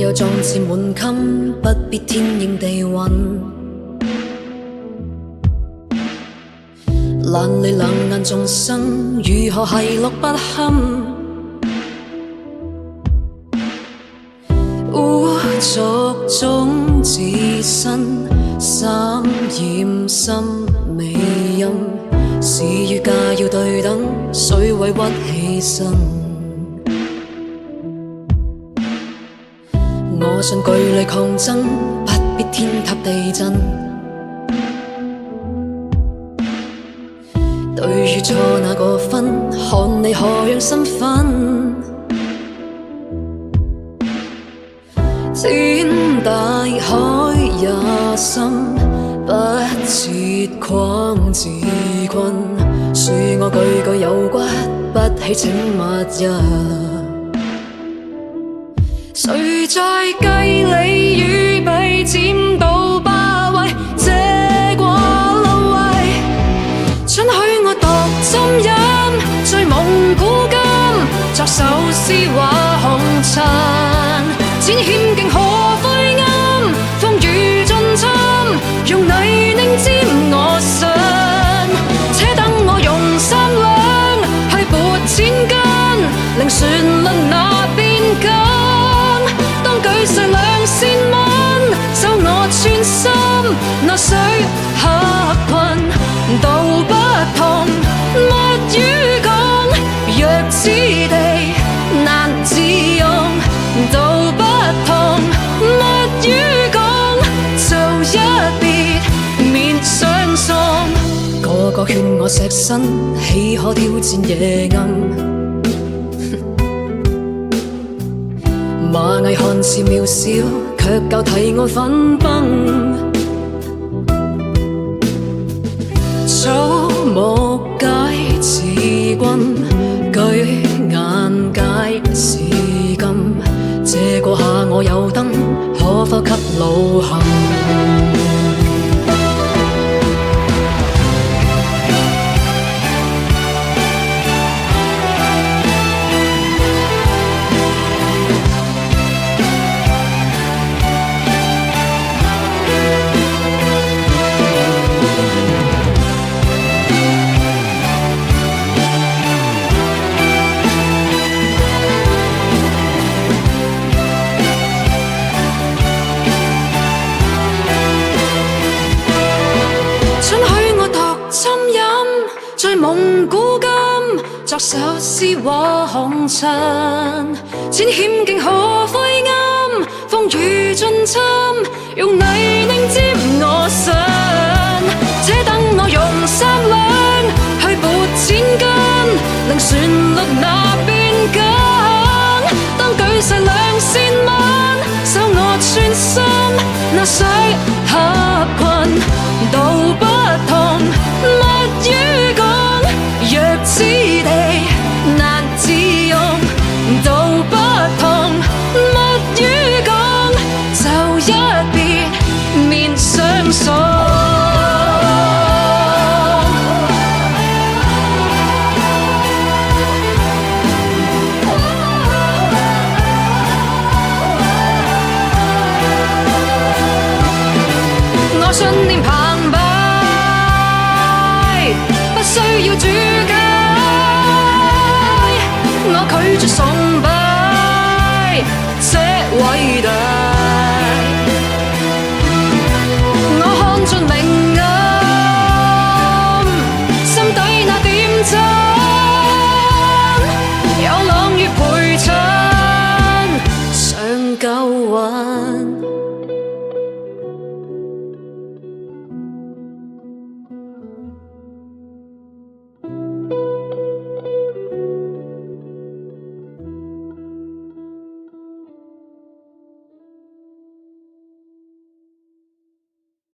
有壯志滿襟，不必天應地運。爛淚兩眼眾生，如何奚落不堪？污濁中自身，三染心未陰。是與假要對等，誰委屈犧牲？我信據理抗爭，不必天塌地震。對與錯那個分，看你何樣身份。天大海也深，不設框自困。恕我句句有骨，不起請勿入。誰在計你與弊，佔到霸位，借過路位，准許我獨斟飲，醉蒙古今，作首詩畫紅塵。展險徑何悔暗，風雨盡侵，用泥濘沾我身。且等我用三兩，批撥千斤，令旋律那邊根。當舉世兩線蚊，守我寸心，那水客困道不同，沒語講，若此地難自用，道不同，沒語講，就一別免相送。個個勸我錫身，豈可挑戰夜暗？螞蟻看似渺小，卻教提我分崩。草木皆似君，舉眼皆是金。借過下我有燈，可否給路行？醉蒙古今，作首詩畫紅塵。展險徑何悔暗，風雨盡侵，用泥濘沾我身。且等我用三兩，去撥千斤，令旋律那邊根。當舉世兩線蚊，守我寸心，那水客困道不同，沒語講。若此地難自用，道不同，沒語講，就一別免相送。我信念澎湃，不需要主解，我拒絕崇拜這偉大。我看盡明暗，心底那點真。